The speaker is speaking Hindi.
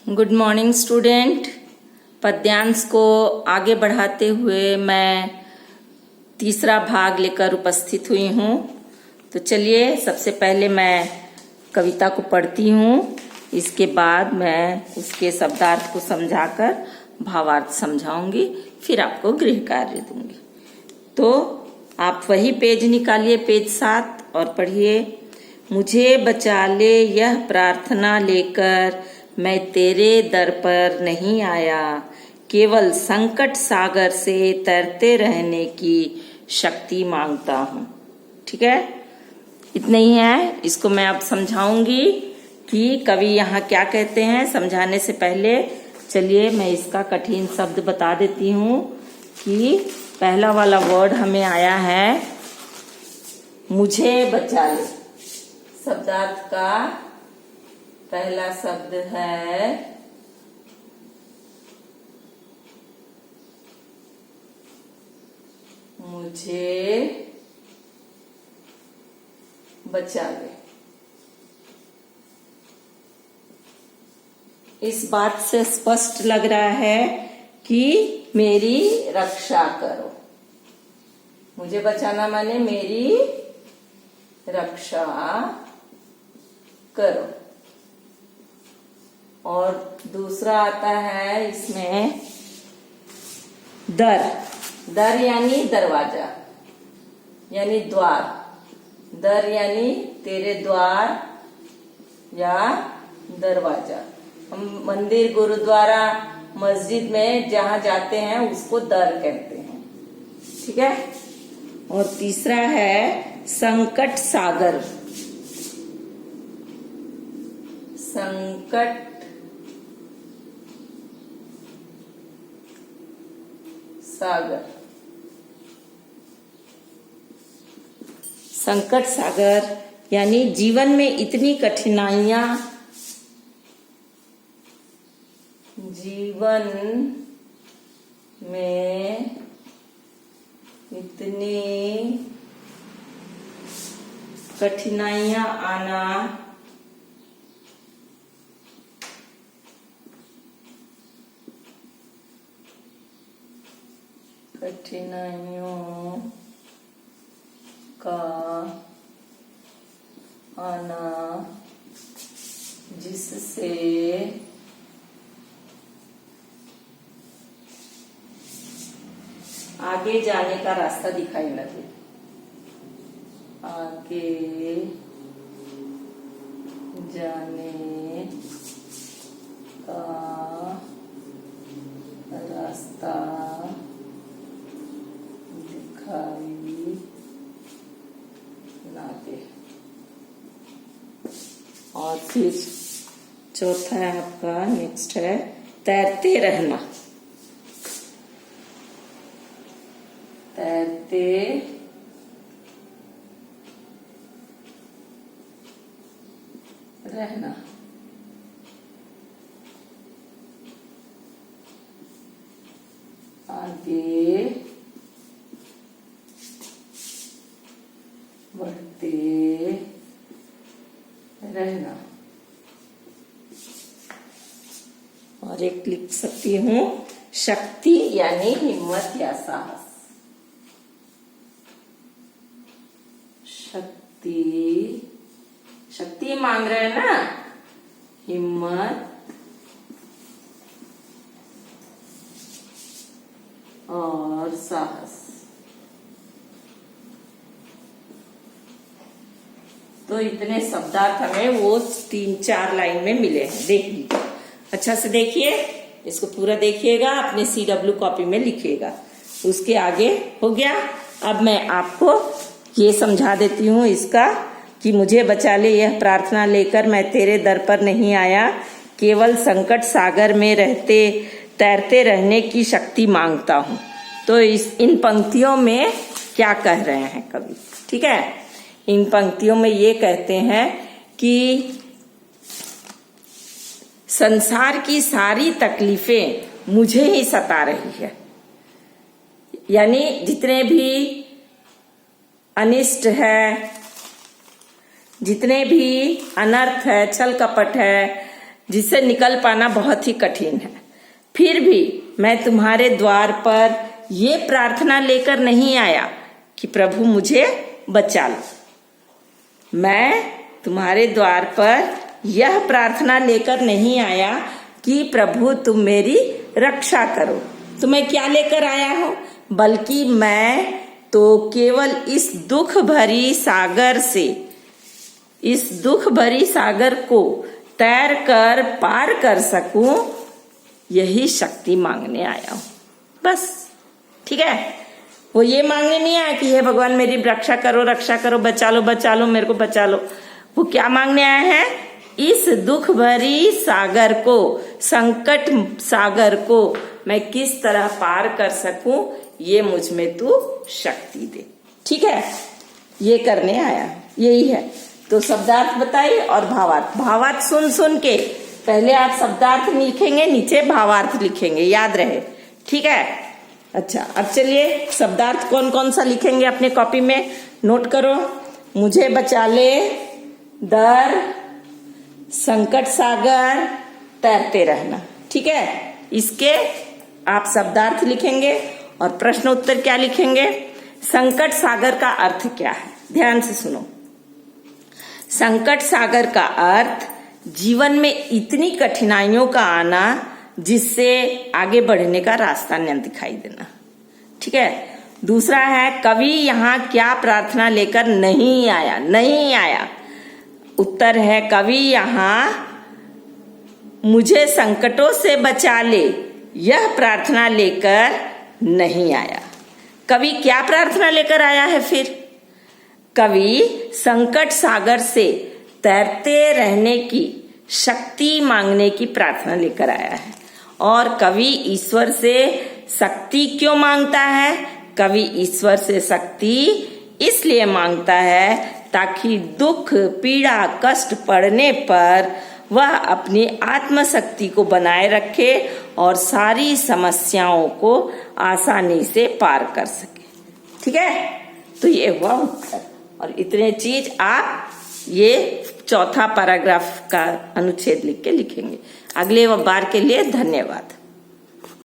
Good morning student. पद्यांश को आगे बढ़ाते हुए मैं तीसरा भाग लेकर उपस्थित हुई हूँ। तो चलिए सबसे पहले मैं कविता को पढ़ती हूँ, इसके बाद मैं उसके शब्दार्थ को समझाकर भावार्थ समझाऊंगी, फिर आपको गृह कार्य दूंगी। तो आप वही पेज निकालिए, पेज 7 और पढ़िए। मुझे बचा ले यह प्रार्थना लेकर, मैं तेरे दर पर नहीं आया, केवल संकट सागर से तैरते रहने की शक्ति मांगता हूँ। ठीक है, इतना ही है। इसको मैं अब समझाऊंगी कि कवि यहाँ क्या कहते हैं। समझाने से पहले चलिए मैं इसका कठिन शब्द बता देती हूँ कि पहला वाला वर्ड हमें आया है मुझे बचा ले। शब्दार्थ का पहला शब्द है मुझे बचा ले। इस बात से स्पष्ट लग रहा है कि मेरी रक्षा करो। मुझे बचाना माने मेरी रक्षा करो। और दूसरा आता है इसमें दर। दर यानी दरवाजा यानी द्वार। दर यानी तेरे द्वार या दरवाजा। हम मंदिर, गुरुद्वारा, मस्जिद में जहां जाते हैं उसको दर कहते हैं। ठीक है। और तीसरा है संकट सागर। संकट सागर। संकट सागर यानी जीवन में इतनी कठिनाइयां, जीवन में इतनी कठिनाइयां आना, कठिनाइयों का आना जिससे आगे जाने का रास्ता दिखाई न दे। आगे जाने का रास्ता दिखाई ना दे। और फिर चौथा है आपका, नेक्स्ट है तैरते रहना। तैरते रहना। आगे बढ़ते रहना। और एक लिख सकती हूँ शक्ति यानी हिम्मत या साहस। शक्ति, शक्ति मांग रहे हैं ना, हिम्मत और साहस। तो इतने शब्दार्थ हमें वो 3-4 लाइन में मिले हैं। देख लीजिए, अच्छा से देखिए, इसको पूरा देखिएगा, अपने CW कॉपी में लिखिएगा। उसके आगे हो गया। अब मैं आपको ये समझा देती हूँ इसका कि मुझे बचा ले यह प्रार्थना लेकर, मैं तेरे दर पर नहीं आया, केवल संकट सागर में तैरते रहने की शक्ति मांगता हूँ। तो इन पंक्तियों में क्या कह रहे हैं कवि? ठीक है, इन पंक्तियों में ये कहते हैं कि संसार की सारी तकलीफें मुझे ही सता रही है। यानी जितने भी अनिष्ट है, जितने भी अनर्थ है, छल कपट है, जिससे निकल पाना बहुत ही कठिन है। फिर भी मैं तुम्हारे द्वार पर ये प्रार्थना लेकर नहीं आया कि प्रभु मुझे बचा लो। मैं तुम्हारे द्वार पर यह प्रार्थना लेकर नहीं आया कि प्रभु तुम मेरी रक्षा करो। तो मैं क्या लेकर आया हूं? बल्कि मैं तो केवल इस दुख भरी सागर को तैर कर पार कर सकूं, यही शक्ति मांगने आया हूं। बस, ठीक है। वो ये मांगने नहीं आया कि हे भगवान मेरी रक्षा करो, बचा लो, मेरे को बचा लो। वो क्या मांगने आया है? इस दुख भरी सागर को, संकट सागर को मैं किस तरह पार कर सकूं, ये मुझ में तू शक्ति दे। ठीक है, ये करने आया, यही है। तो शब्दार्थ बताइए और भावार्थ। भावार्थ सुन के पहले आप शब्दार्थ लिखेंगे, नीचे भावार्थ लिखेंगे, याद रहे। ठीक है। अच्छा, अब चलिए शब्दार्थ कौन कौन सा लिखेंगे अपने कॉपी में, नोट करो। मुझे बचा ले, डर, संकट सागर, तैरते रहना। ठीक है, इसके आप शब्दार्थ लिखेंगे और प्रश्न उत्तर क्या लिखेंगे? संकट सागर का अर्थ क्या है? ध्यान से सुनो। संकट सागर का अर्थ जीवन में इतनी कठिनाइयों का आना जिससे आगे बढ़ने का रास्ता न दिखाई देना। ठीक है। दूसरा है, कवि यहाँ क्या प्रार्थना लेकर नहीं आया। उत्तर है, कवि यहाँ मुझे संकटों से बचा ले, यह प्रार्थना लेकर नहीं आया। कवि क्या प्रार्थना लेकर आया है फिर? कवि संकट सागर से तैरते रहने की शक्ति मांगने की प्रार्थना लेकर आया है। और कवि ईश्वर से शक्ति क्यों मांगता है? कवि ईश्वर से शक्ति इसलिए मांगता है ताकि दुख, पीड़ा, कष्ट पड़ने पर वह अपनी आत्मशक्ति को बनाए रखे और सारी समस्याओं को आसानी से पार कर सके। ठीक है, तो ये हुआ उत्तर। और इतने चीज आप ये चौथा पैराग्राफ का अनुच्छेद लिख के लिखेंगे। अगले बार के लिए धन्यवाद।